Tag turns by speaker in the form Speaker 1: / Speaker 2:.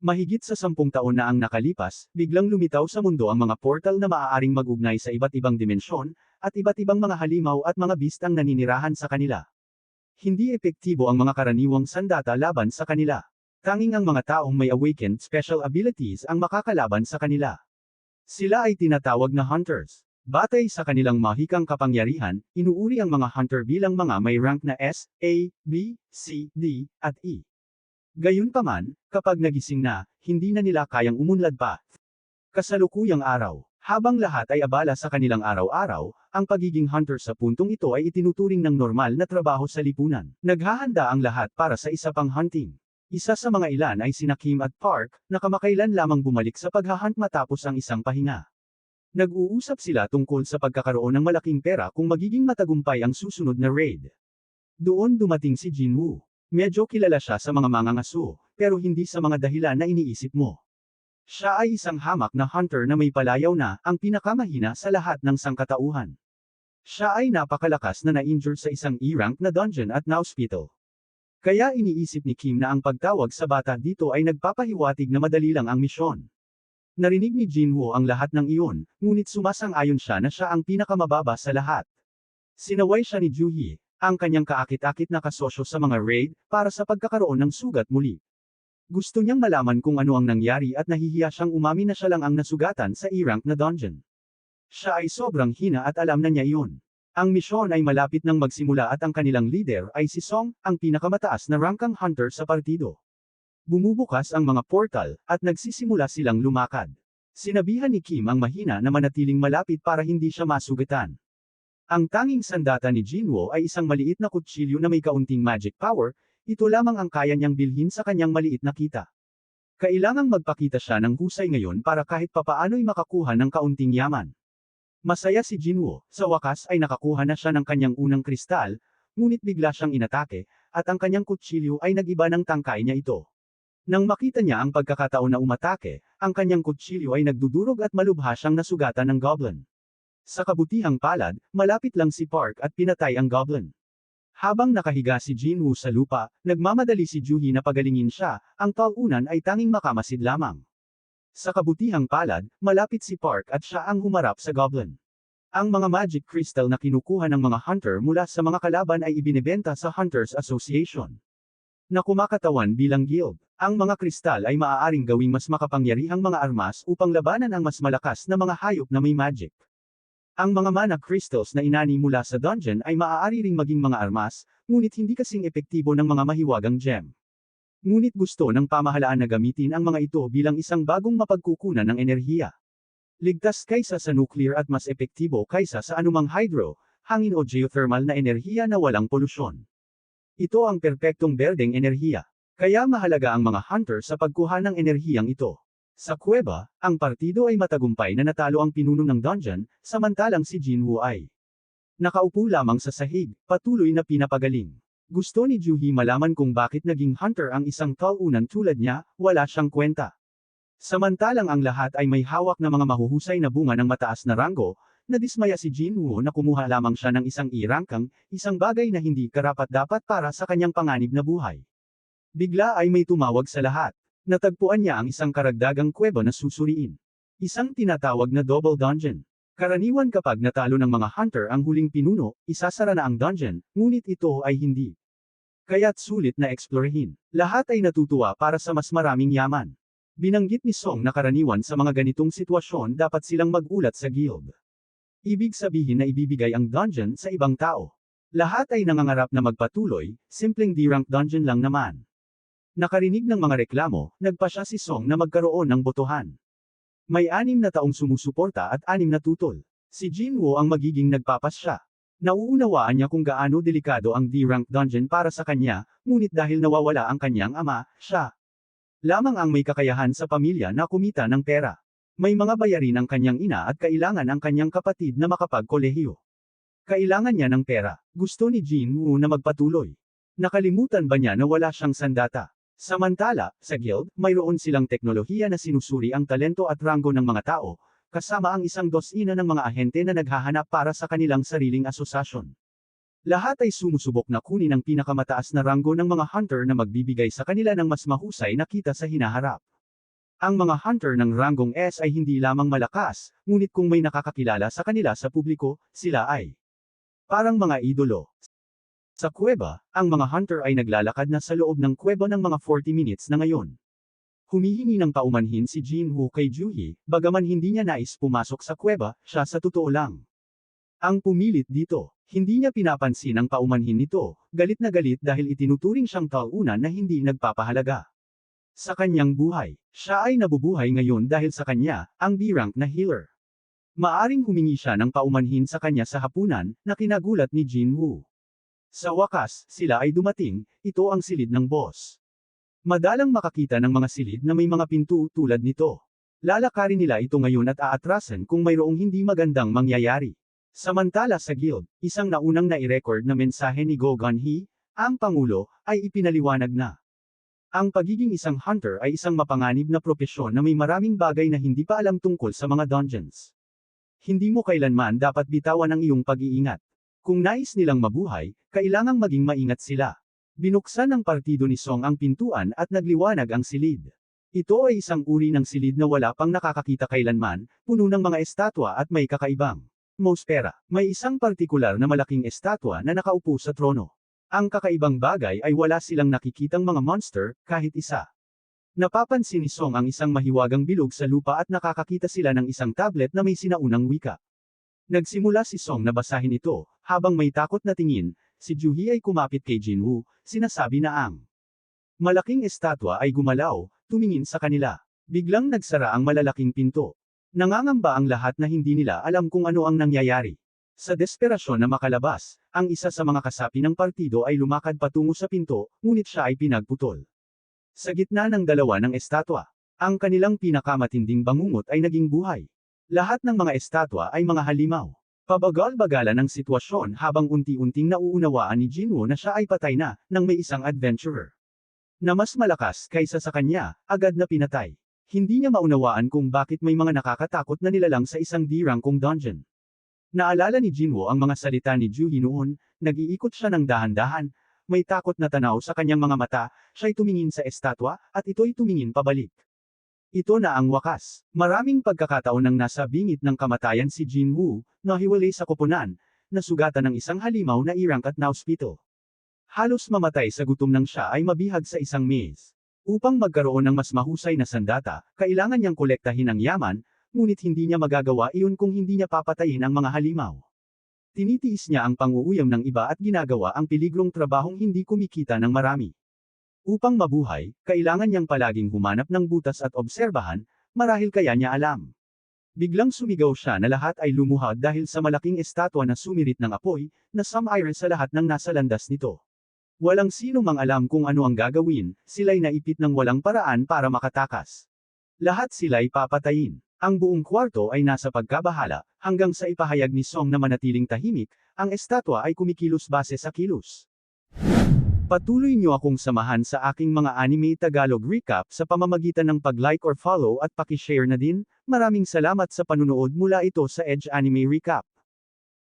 Speaker 1: Mahigit sa 10 taon na ang nakalipas, biglang lumitaw sa mundo ang mga portal na maaaring mag-ugnay sa iba't ibang dimensyon, at iba't ibang mga halimaw at mga bistang naninirahan sa kanila. Hindi epektibo ang mga karaniwang sandata laban sa kanila. Tanging ang mga taong may awakened special abilities ang makakalaban sa kanila. Sila ay tinatawag na hunters. Batay sa kanilang mahikang kapangyarihan, inuuri ang mga hunter bilang mga may rank na S, A, B, C, D, at E. Gayunpaman, kapag nagising na, hindi na nila kayang umunlad pa. Kasalukuyang araw, habang lahat ay abala sa kanilang araw-araw, ang pagiging hunter sa puntong ito ay itinuturing ng normal na trabaho sa lipunan. Naghahanda ang lahat para sa isa pang hunting. Isa sa mga ilan ay sina Kim at Park, na kamakailan lamang bumalik sa paghahunt matapos ang isang pahinga. Nag-uusap sila tungkol sa pagkakaroon ng malaking pera kung magiging matagumpay ang susunod na raid. Doon dumating si Jinwoo. Medyo kilala siya sa mga mangangaso, pero hindi sa mga dahilan na iniisip mo. Siya ay isang hamak na hunter na may palayaw na, ang pinakamahina sa lahat ng sangkatauhan. Siya ay napakalakas na na-injure sa isang E-rank na dungeon at na-hospital. Kaya iniisip ni Kim na ang pagtawag sa bata dito ay nagpapahiwatig na madali lang ang misyon. Narinig ni Jinwoo ang lahat ng iyon, ngunit sumasang-ayon siya na siya ang pinakamababa sa lahat. Sinaway siya ni Juhee, ang kanyang kaakit-akit na kasosyo sa mga raid, para sa pagkakaroon ng sugat muli. Gusto niyang malaman kung ano ang nangyari at nahihiya siyang umamin na siya lang ang nasugatan sa E-rank na dungeon. Siya ay sobrang hina at alam na niya iyon. Ang misyon ay malapit nang magsimula at ang kanilang leader ay si Song, ang pinakamataas na rankang hunter sa partido. Bumubukas ang mga portal, at nagsisimula silang lumakad. Sinabihan ni Kim ang mahina na manatiling malapit para hindi siya masugatan. Ang tanging sandata ni Jinwoo ay isang maliit na kutsilyo na may kaunting magic power, ito lamang ang kaya niyang bilhin sa kanyang maliit na kita. Kailangang magpakita siya ng husay ngayon para kahit papaano'y makakuha ng kaunting yaman. Masaya si Jinwoo, sa wakas ay nakakuha na siya ng kanyang unang kristal, ngunit bigla siyang inatake, at ang kanyang kutsilyo ay nag-iba ng tangkay niya ito. Nang makita niya ang pagkakataon na umatake, ang kanyang kutsilyo ay nagdudurog at malubha siyang nasugatan ng goblin. Sa kabutihang palad, malapit lang si Park at pinatay ang goblin. Habang nakahiga si Jinwoo sa lupa, nagmamadali si Juhee na pagalingin siya, ang talunan ay tanging makamasid lamang. Sa kabutihang palad, malapit si Park at siya ang humarap sa goblin. Ang mga magic crystal na kinukuha ng mga hunter mula sa mga kalaban ay ibinebenta sa Hunters Association, na kumakatawan bilang guild. Ang mga kristal ay maaaring gawing mas makapangyarihang mga armas upang labanan ang mas malakas na mga hayop na may magic. Ang mga mana crystals na inani mula sa dungeon ay maaari ring maging mga armas, ngunit hindi kasing epektibo ng mga mahiwagang gem. Ngunit gusto ng pamahalaan na gamitin ang mga ito bilang isang bagong mapagkukunan ng enerhiya. Ligtas kaysa sa nuclear at mas epektibo kaysa sa anumang hydro, hangin o geothermal na enerhiya na walang polusyon. Ito ang perpektong berdeng enerhiya. Kaya mahalaga ang mga hunter sa pagkuha ng enerhiyang ito. Sa kuweba, ang partido ay matagumpay na natalo ang pinuno ng dungeon, samantalang si Jinwoo ay nakaupo lamang sa sahig, patuloy na pinapagaling. Gusto ni Juhee malaman kung bakit naging hunter ang isang talunan tulad niya, wala siyang kwenta. Samantalang ang lahat ay may hawak na mga mahuhusay na bunga ng mataas na ranggo, nadismaya si Jinwoo na kumuha lamang siya ng isang E-rankang, isang bagay na hindi karapat-dapat para sa kanyang panganib na buhay. Bigla ay may tumawag sa lahat. Natagpuan niya ang isang karagdagang kuweba na susuriin. Isang tinatawag na double dungeon. Karaniwan kapag natalo ng mga hunter ang huling pinuno, isasara na ang dungeon, ngunit ito ay hindi. Kaya't sulit na eksplorahin. Lahat ay natutuwa para sa mas maraming yaman. Binanggit ni Song na karaniwan sa mga ganitong sitwasyon dapat silang magulat sa guild. Ibig sabihin na ibibigay ang dungeon sa ibang tao. Lahat ay nangangarap na magpatuloy, simpleng D-rank dungeon lang naman. Nakarinig ng mga reklamo, nagpasya si Song na magkaroon ng botohan. May 6 na taong sumusuporta at 6 na tutol. Si Jinwoo ang magiging nagpapasya. Nauunawaan niya kung gaano delikado ang D-rank dungeon para sa kanya, ngunit dahil nawawala ang kanyang ama, siya lamang ang may kakayahan sa pamilya na kumita ng pera. May mga bayarin ang kanyang ina at kailangan ang kanyang kapatid na makapagkolehiyo. Kailangan niya ng pera. Gusto ni Jinwoo na magpatuloy. Nakalimutan ba niya na wala siyang sandata? Samantala, sa guild, mayroon silang teknolohiya na sinusuri ang talento at ranggo ng mga tao, kasama ang 12 ng mga ahente na naghahanap para sa kanilang sariling asosasyon. Lahat ay sumusubok na kunin ang pinakamataas na ranggo ng mga hunter na magbibigay sa kanila ng mas mahusay na kita sa hinaharap. Ang mga hunter ng ranggong S ay hindi lamang malakas, ngunit kung may nakakakilala sa kanila sa publiko, sila ay parang mga idolo. Sa kuweba, ang mga hunter ay naglalakad na sa loob ng kuweba ng mga 40 minutes na ngayon. Humihingi ng paumanhin si Jinwoo kay Juhee, bagaman hindi niya nais pumasok sa kuweba, siya sa totoo lang ang pumilit dito. Hindi niya pinapansin ang paumanhin nito, galit na galit dahil itinuturing siyang taunan na hindi nagpapahalaga sa kanyang buhay. Siya ay nabubuhay ngayon dahil sa kanya, ang B-rank na healer. Maaring humingi siya ng paumanhin sa kanya sa hapunan, na kinagulat ni Jinwoo. Sa wakas, sila ay dumating, ito ang silid ng boss. Madalang makakita ng mga silid na may mga pinto tulad nito. Lalakarin nila ito ngayon at aatrasan kung mayroong hindi magandang mangyayari. Samantala sa guild, isang naunang nai-record na mensahe ni Go Gun-hee, ang Pangulo, ay ipinaliwanag na ang pagiging isang hunter ay isang mapanganib na propesyon na may maraming bagay na hindi pa alam tungkol sa mga dungeons. Hindi mo kailanman dapat bitawan ang iyong pag-iingat. Kung nais nilang mabuhay, kailangang maging maingat sila. Binuksan ng partido ni Song ang pintuan at nagliwanag ang silid. Ito ay isang uri ng silid na wala pang nakakakita kailanman, puno ng mga estatwa at may kakaibang Mospera. May isang partikular na malaking estatwa na nakaupo sa trono. Ang kakaibang bagay ay wala silang nakikitang mga monster, kahit isa. Napapansin ni Song ang isang mahiwagang bilog sa lupa at nakakakita sila ng isang tablet na may sinaunang wika. Nagsimula si Song na basahin ito, habang may takot na tingin, si Juhee ay kumapit kay Jinwoo, sinasabi na ang malaking estatwa ay gumalaw, tumingin sa kanila. Biglang nagsara ang malalaking pinto. Nangangamba ang lahat na hindi nila alam kung ano ang nangyayari. Sa desperasyon na makalabas, ang isa sa mga kasapi ng partido ay lumakad patungo sa pinto, ngunit siya ay pinagputol. Sa gitna ng dalawa ng estatwa, ang kanilang pinakamatinding bangungot ay naging buhay. Lahat ng mga estatwa ay mga halimaw. Pabagal-bagalan ang sitwasyon habang unti-unting nauunawaan ni Jinwoo na siya ay patay na, nang may isang adventurer na mas malakas kaysa sa kanya, agad na pinatay. Hindi niya maunawaan kung bakit may mga nakakatakot na nilalang sa isang D-rankong dungeon. Naalala ni Jinwoo ang mga salita ni Juhee noon, nag-iikot siya ng dahan-dahan, may takot na tanaw sa kanyang mga mata, siya'y tumingin sa estatwa, at ito'y tumingin pabalik. Ito na ang wakas. Maraming pagkakataon nang nasa bingit ng kamatayan si Jinwoo, nahiwalay sa koponan, nasugatan ng isang halimaw na E-rank at na-hospital. Halos mamatay sa gutom nang siya ay mabihag sa isang maze. Upang magkaroon ng mas mahusay na sandata, kailangan niyang kolektahin ang yaman, ngunit hindi niya magagawa iyon kung hindi niya papatayin ang mga halimaw. Tinitiis niya ang panguuyam ng iba at ginagawa ang peligrong trabahong hindi kumikita ng marami. Upang mabuhay, kailangan niyang palaging humanap ng butas at obserbahan, marahil kaya niya alam. Biglang sumigaw siya na lahat ay lumuhad dahil sa malaking estatwa na sumirit ng apoy, na sum-iron sa lahat ng nasa landas nito. Walang sino mang alam kung ano ang gagawin, sila'y naipit ng walang paraan para makatakas. Lahat sila'y papatayin. Ang buong kwarto ay nasa pagkabahala, hanggang sa ipahayag ni Song na manatiling tahimik, ang estatwa ay kumikilos base sa kilos. Patuloy niyo akong samahan sa aking mga anime Tagalog recap sa pamamagitan ng pag-like or follow at paki-share na din. Maraming salamat sa panunood mula ito sa Edge Anime Recap.